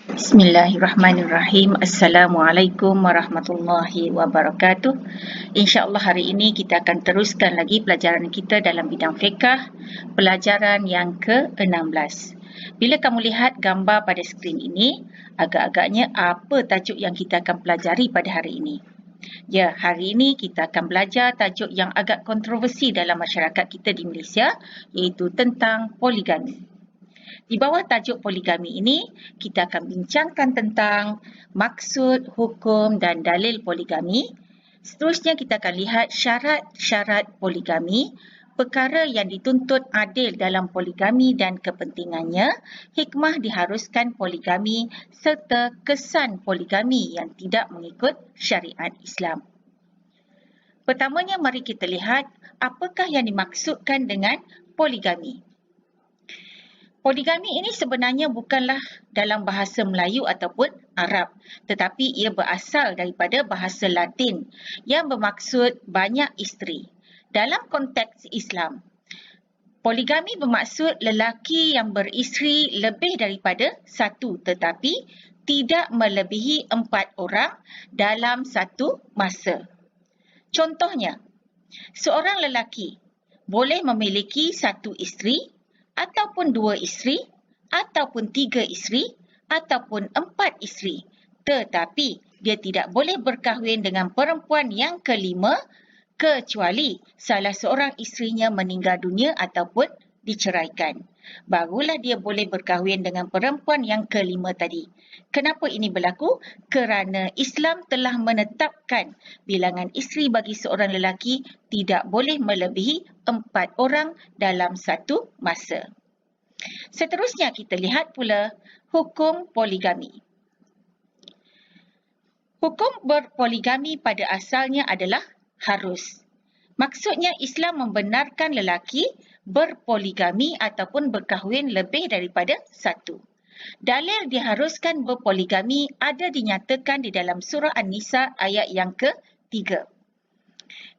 Bismillahirrahmanirrahim. Assalamualaikum warahmatullahi wabarakatuh. InsyaAllah hari ini kita akan teruskan lagi pelajaran kita dalam bidang fiqh, pelajaran yang ke-16. Bila kamu lihat gambar pada skrin ini, agak-agaknya apa tajuk yang kita akan pelajari pada hari ini? Ya, hari ini kita akan belajar tajuk yang agak kontroversi dalam masyarakat kita di Malaysia, iaitu tentang poligami. Di bawah tajuk poligami ini, kita akan bincangkan tentang maksud, hukum dan dalil poligami. Seterusnya kita akan lihat syarat-syarat poligami, perkara yang dituntut adil dalam poligami dan kepentingannya, hikmah diharuskan poligami serta kesan poligami yang tidak mengikut syariat Islam. Pertamanya, mari kita lihat apakah yang dimaksudkan dengan poligami. Poligami ini sebenarnya bukanlah dalam bahasa Melayu ataupun Arab, tetapi ia berasal daripada bahasa Latin yang bermaksud banyak isteri. Dalam konteks Islam, poligami bermaksud lelaki yang beristeri lebih daripada satu tetapi tidak melebihi 4 orang dalam satu masa. Contohnya, seorang lelaki boleh memiliki satu isteri ataupun 2 isteri, ataupun 3 isteri, ataupun 4 isteri. Tetapi dia tidak boleh berkahwin dengan perempuan yang kelima kecuali salah seorang isterinya meninggal dunia ataupun diceraikan. Barulah dia boleh berkahwin dengan perempuan yang kelima tadi. Kenapa ini berlaku? Kerana Islam telah menetapkan bilangan isteri bagi seorang lelaki tidak boleh melebihi 4 orang dalam satu masa. Seterusnya kita lihat pula hukum poligami. Hukum berpoligami pada asalnya adalah harus. Maksudnya Islam membenarkan lelaki berpoligami ataupun berkahwin lebih daripada satu. Dalil diharuskan berpoligami ada dinyatakan di dalam surah An-Nisa ayat yang ke-3.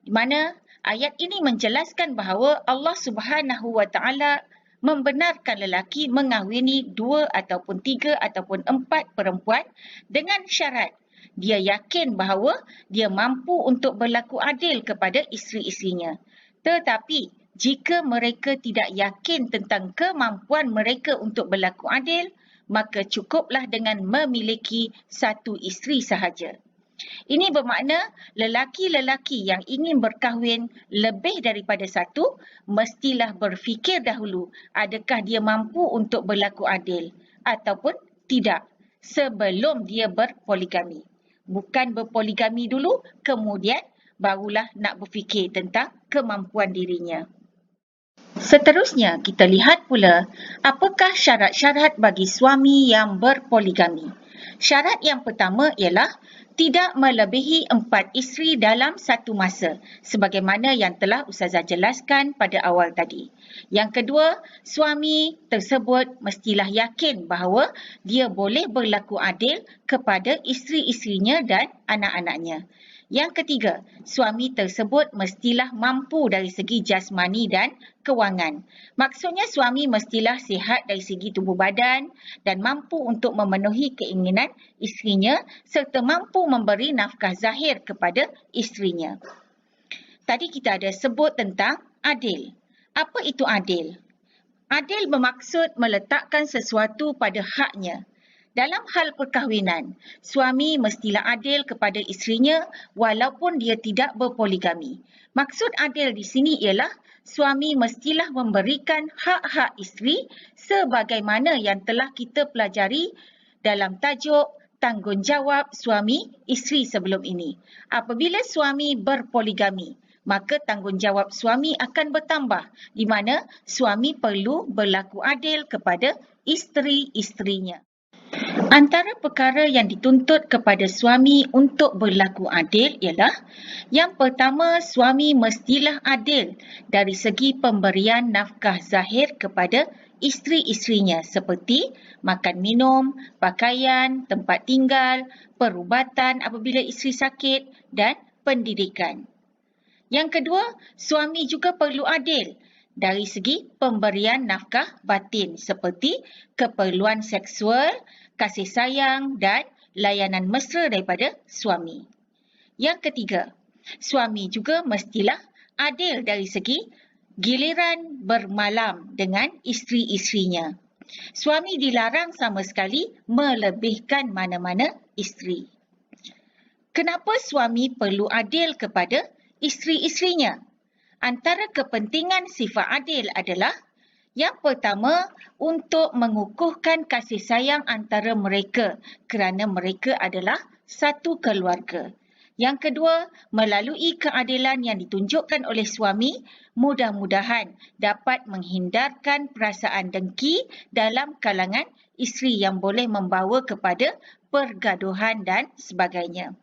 Di mana ayat ini menjelaskan bahawa Allah Subhanahu wa taala membenarkan lelaki mengahwini 2 ataupun 3 ataupun 4 perempuan dengan syarat dia yakin bahawa dia mampu untuk berlaku adil kepada isteri-isterinya. Tetapi jika mereka tidak yakin tentang kemampuan mereka untuk berlaku adil, maka cukuplah dengan memiliki satu isteri sahaja. Ini bermakna lelaki-lelaki yang ingin berkahwin lebih daripada satu mestilah berfikir dahulu adakah dia mampu untuk berlaku adil ataupun tidak sebelum dia berpoligami. Bukan berpoligami dulu, kemudian barulah nak berfikir tentang kemampuan dirinya. Seterusnya, kita lihat pula apakah syarat-syarat bagi suami yang berpoligami. Syarat yang pertama ialah tidak melebihi 4 isteri dalam satu masa, sebagaimana yang telah Ustazah jelaskan pada awal tadi. Yang kedua, suami tersebut mestilah yakin bahawa dia boleh berlaku adil kepada isteri-isterinya dan anak-anaknya. Yang ketiga, suami tersebut mestilah mampu dari segi jasmani dan kewangan. Maksudnya suami mestilah sihat dari segi tubuh badan dan mampu untuk memenuhi keinginan isterinya serta mampu memberi nafkah zahir kepada isterinya. Tadi kita ada sebut tentang adil. Apa itu adil? Adil bermaksud meletakkan sesuatu pada haknya. Dalam hal perkahwinan, suami mestilah adil kepada isterinya walaupun dia tidak berpoligami. Maksud adil di sini ialah suami mestilah memberikan hak-hak isteri sebagaimana yang telah kita pelajari dalam tajuk tanggungjawab suami isteri sebelum ini. Apabila suami berpoligami, maka tanggungjawab suami akan bertambah di mana suami perlu berlaku adil kepada isteri-isterinya. Antara perkara yang dituntut kepada suami untuk berlaku adil ialah yang pertama, suami mestilah adil dari segi pemberian nafkah zahir kepada isteri-isterinya seperti makan minum, pakaian, tempat tinggal, perubatan apabila isteri sakit dan pendidikan. Yang kedua, suami juga perlu adil dari segi pemberian nafkah batin seperti keperluan seksual, kasih sayang dan layanan mesra daripada suami. Yang ketiga, suami juga mestilah adil dari segi giliran bermalam dengan isteri-isterinya. Suami dilarang sama sekali melebihkan mana-mana isteri. Kenapa suami perlu adil kepada isteri-isterinya? Antara kepentingan sifat adil adalah yang pertama, untuk mengukuhkan kasih sayang antara mereka kerana mereka adalah satu keluarga. Yang kedua, melalui keadilan yang ditunjukkan oleh suami, mudah-mudahan dapat menghindarkan perasaan dengki dalam kalangan isteri yang boleh membawa kepada pergaduhan dan sebagainya.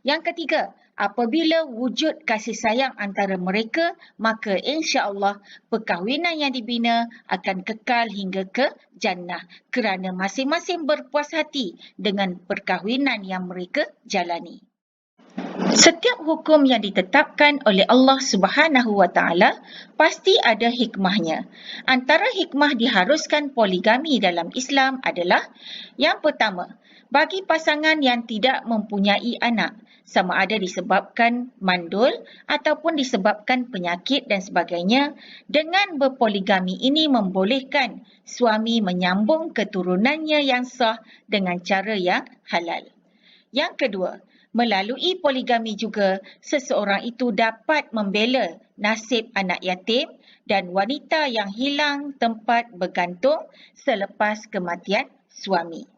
Yang ketiga, apabila wujud kasih sayang antara mereka, maka insya-Allah perkahwinan yang dibina akan kekal hingga ke jannah kerana masing-masing berpuas hati dengan perkahwinan yang mereka jalani. Setiap hukum yang ditetapkan oleh Allah Subhanahu wa taala pasti ada hikmahnya. Antara hikmah diharuskan poligami dalam Islam adalah yang pertama, bagi pasangan yang tidak mempunyai anak, sama ada disebabkan mandul ataupun disebabkan penyakit dan sebagainya, dengan berpoligami ini membolehkan suami menyambung keturunannya yang sah dengan cara yang halal. Yang kedua, melalui poligami juga seseorang itu dapat membela nasib anak yatim dan wanita yang hilang tempat bergantung selepas kematian suami.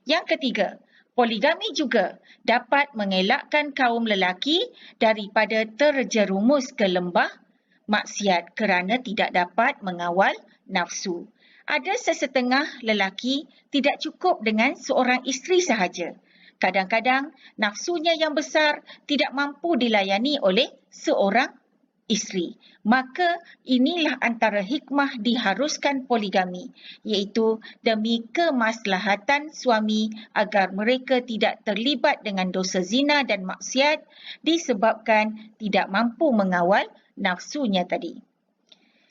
Yang ketiga, poligami juga dapat mengelakkan kaum lelaki daripada terjerumus ke lembah maksiat kerana tidak dapat mengawal nafsu. Ada sesetengah lelaki tidak cukup dengan seorang isteri sahaja. Kadang-kadang nafsunya yang besar tidak mampu dilayani oleh seorang isteri. Maka inilah antara hikmah diharuskan poligami, iaitu demi kemaslahatan suami agar mereka tidak terlibat dengan dosa zina dan maksiat disebabkan tidak mampu mengawal nafsunya tadi.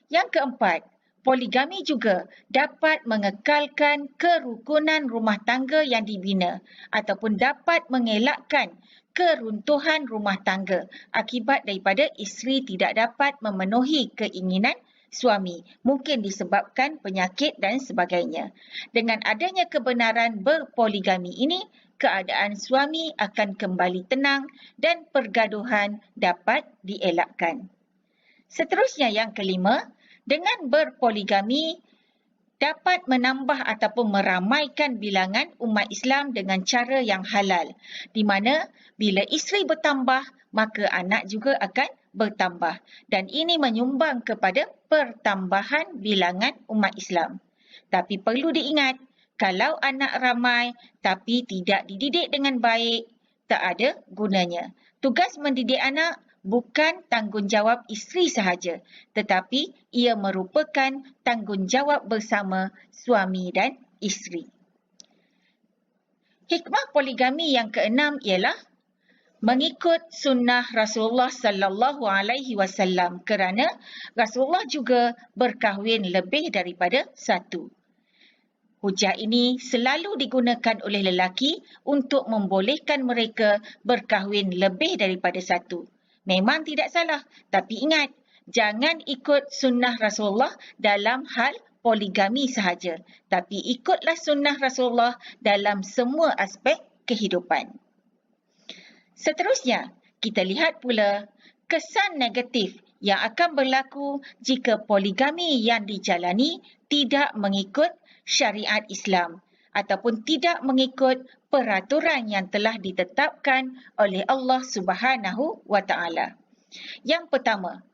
Yang keempat, poligami juga dapat mengekalkan kerukunan rumah tangga yang dibina ataupun dapat mengelakkan keruntuhan rumah tangga akibat daripada isteri tidak dapat memenuhi keinginan suami, mungkin disebabkan penyakit dan sebagainya. Dengan adanya kebenaran berpoligami ini, keadaan suami akan kembali tenang dan pergaduhan dapat dielakkan. Seterusnya yang kelima, dengan berpoligami dapat menambah ataupun meramaikan bilangan umat Islam dengan cara yang halal, di mana bila isteri bertambah, maka anak juga akan bertambah dan ini menyumbang kepada pertambahan bilangan umat Islam. Tapi perlu diingat, kalau anak ramai tapi tidak dididik dengan baik, tak ada gunanya. Tugas mendidik anak bukan tanggungjawab isteri sahaja, tetapi ia merupakan tanggungjawab bersama suami dan isteri. Hikmah poligami yang keenam ialah mengikut sunnah Rasulullah sallallahu alaihi wasallam kerana Rasulullah juga berkahwin lebih daripada satu. Hujah ini selalu digunakan oleh lelaki untuk membolehkan mereka berkahwin lebih daripada satu. Memang tidak salah, tapi ingat, jangan ikut sunnah Rasulullah dalam hal poligami sahaja, tapi ikutlah sunnah Rasulullah dalam semua aspek kehidupan. Seterusnya, kita lihat pula kesan negatif yang akan berlaku jika poligami yang dijalani tidak mengikut syariat Islam ataupun tidak mengikut peraturan yang telah ditetapkan oleh Allah Subhanahu wa taala. Yang pertama,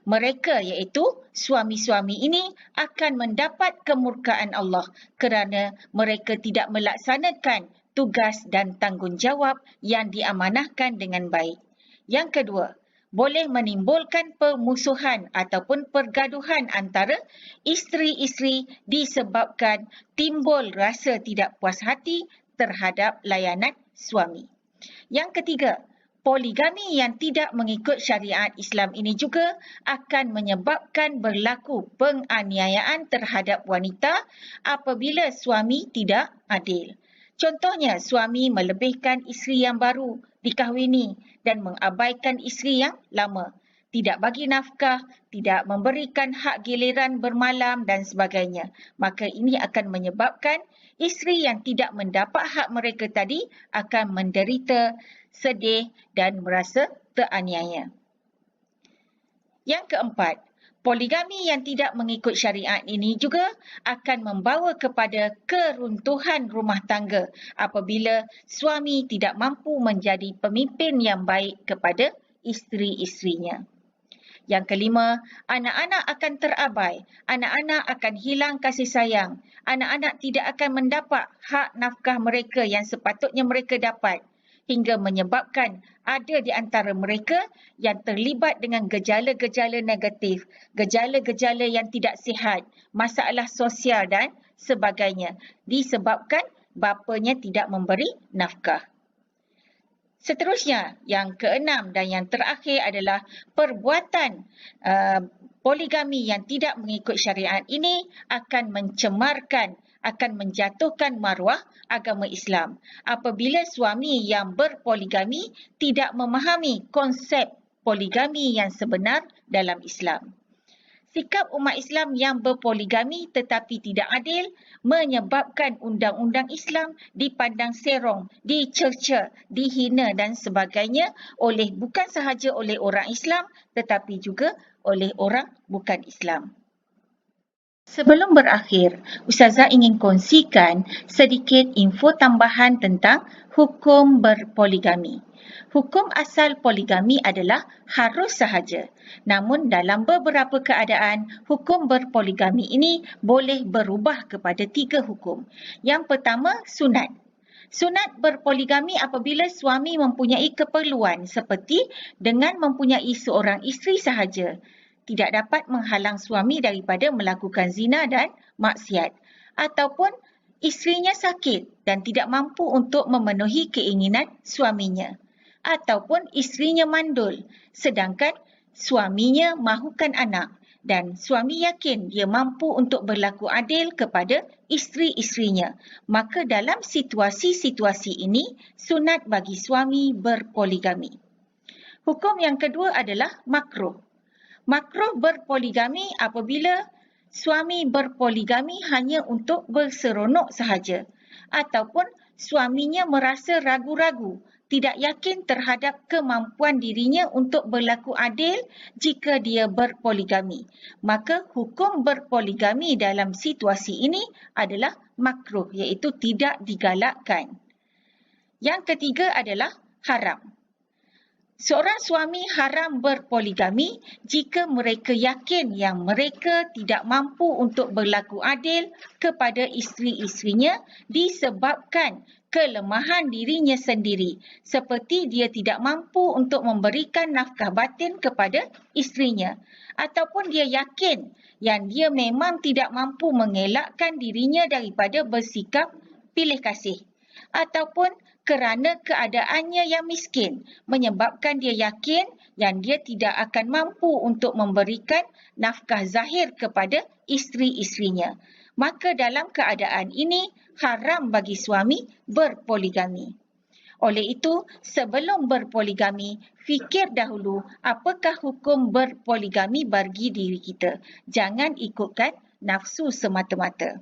mereka iaitu suami-suami ini akan mendapat kemurkaan Allah kerana mereka tidak melaksanakan tugas dan tanggungjawab yang diamanahkan dengan baik. Yang kedua, boleh menimbulkan permusuhan ataupun pergaduhan antara isteri-isteri disebabkan timbul rasa tidak puas hati terhadap layanan suami. Yang ketiga, Poligami yang tidak mengikut syariat Islam ini juga akan menyebabkan berlaku penganiayaan terhadap wanita apabila suami tidak adil. Contohnya, suami melebihkan isteri yang baru dikahwini dan mengabaikan isteri yang lama, tidak bagi nafkah, tidak memberikan hak giliran bermalam dan sebagainya. Maka ini akan menyebabkan isteri yang tidak mendapat hak mereka tadi akan menderita, sedih dan merasa teraniaya. Yang keempat, poligami yang tidak mengikut syariat ini juga akan membawa kepada keruntuhan rumah tangga apabila suami tidak mampu menjadi pemimpin yang baik kepada isteri-isterinya. Yang kelima, anak-anak akan terabai, anak-anak akan hilang kasih sayang, anak-anak tidak akan mendapat hak nafkah mereka yang sepatutnya mereka dapat, hingga menyebabkan ada di antara mereka yang terlibat dengan gejala-gejala negatif, gejala-gejala yang tidak sihat, masalah sosial dan sebagainya, disebabkan bapanya tidak memberi nafkah. Seterusnya, yang keenam dan yang terakhir adalah perbuatan poligami yang tidak mengikut syariat ini akan mencemarkan, akan menjatuhkan maruah agama Islam apabila suami yang berpoligami tidak memahami konsep poligami yang sebenar dalam Islam. Sikap umat Islam yang berpoligami tetapi tidak adil menyebabkan undang-undang Islam dipandang serong, dicerca, dihina dan sebagainya bukan sahaja oleh orang Islam tetapi juga oleh orang bukan Islam. Sebelum berakhir, Ustazah ingin kongsikan sedikit info tambahan tentang hukum berpoligami. Hukum asal poligami adalah harus sahaja. Namun dalam beberapa keadaan, hukum berpoligami ini boleh berubah kepada 3 hukum. Yang pertama, sunat. Sunat berpoligami apabila suami mempunyai keperluan seperti dengan mempunyai seorang isteri sahaja, tidak dapat menghalang suami daripada melakukan zina dan maksiat, ataupun isterinya sakit dan tidak mampu untuk memenuhi keinginan suaminya, ataupun isterinya mandul sedangkan suaminya mahukan anak dan suami yakin dia mampu untuk berlaku adil kepada isteri-isterinya. Maka dalam situasi-situasi ini, sunat bagi suami berpoligami. Hukum yang kedua adalah makruh. Makruh berpoligami apabila suami berpoligami hanya untuk berseronok sahaja ataupun suaminya merasa ragu-ragu, tidak yakin terhadap kemampuan dirinya untuk berlaku adil jika dia berpoligami. Maka hukum berpoligami dalam situasi ini adalah makruh, iaitu tidak digalakkan. Yang ketiga adalah haram. Seorang suami haram berpoligami jika mereka yakin yang mereka tidak mampu untuk berlaku adil kepada isteri-isterinya disebabkan kelemahan dirinya sendiri, seperti dia tidak mampu untuk memberikan nafkah batin kepada isterinya, ataupun dia yakin yang dia memang tidak mampu mengelakkan dirinya daripada bersikap pilih kasih, ataupun kerana keadaannya yang miskin menyebabkan dia yakin yang dia tidak akan mampu untuk memberikan nafkah zahir kepada isteri-isterinya. Maka dalam keadaan ini haram bagi suami berpoligami. Oleh itu, sebelum berpoligami, fikir dahulu apakah hukum berpoligami bagi diri kita. Jangan ikutkan nafsu semata-mata.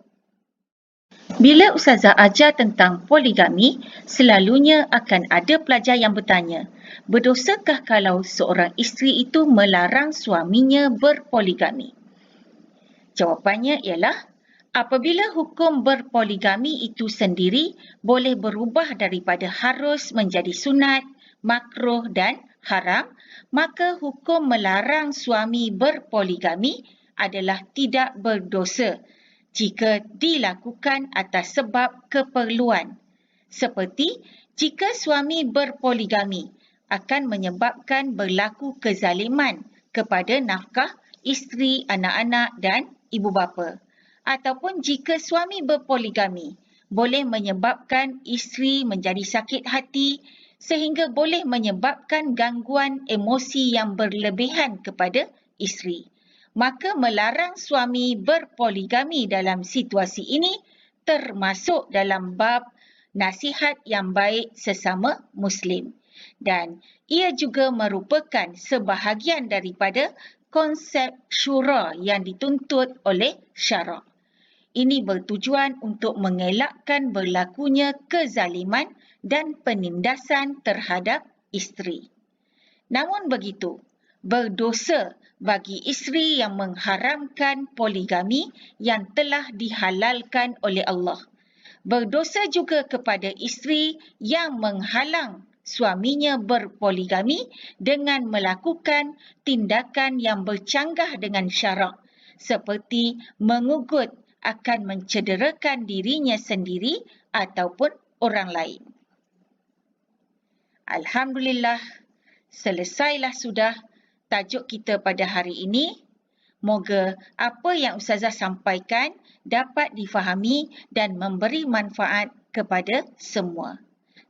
Bila Ustazah ajar tentang poligami, selalunya akan ada pelajar yang bertanya, berdosakah kalau seorang isteri itu melarang suaminya berpoligami? Jawapannya ialah, apabila hukum berpoligami itu sendiri boleh berubah daripada harus menjadi sunat, makruh dan haram, maka hukum melarang suami berpoligami adalah tidak berdosa jika dilakukan atas sebab keperluan. Seperti jika suami berpoligami akan menyebabkan berlaku kezaliman kepada nafkah isteri, anak-anak dan ibu bapa. Ataupun jika suami berpoligami boleh menyebabkan isteri menjadi sakit hati sehingga boleh menyebabkan gangguan emosi yang berlebihan kepada isteri. Maka melarang suami berpoligami dalam situasi ini termasuk dalam bab nasihat yang baik sesama Muslim. Dan ia juga merupakan sebahagian daripada konsep syura yang dituntut oleh syarak. Ini bertujuan untuk mengelakkan berlakunya kezaliman dan penindasan terhadap isteri. Namun begitu, berdosa bagi isteri yang mengharamkan poligami yang telah dihalalkan oleh Allah. Berdosa juga kepada isteri yang menghalang suaminya berpoligami dengan melakukan tindakan yang bercanggah dengan syarak, seperti mengugut akan mencederakan dirinya sendiri ataupun orang lain. Alhamdulillah, selesailah sudah tajuk kita pada hari ini. Moga apa yang Ustazah sampaikan dapat difahami dan memberi manfaat kepada semua.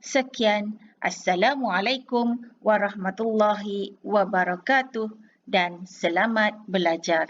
Sekian, Assalamualaikum warahmatullahi wabarakatuh dan selamat belajar.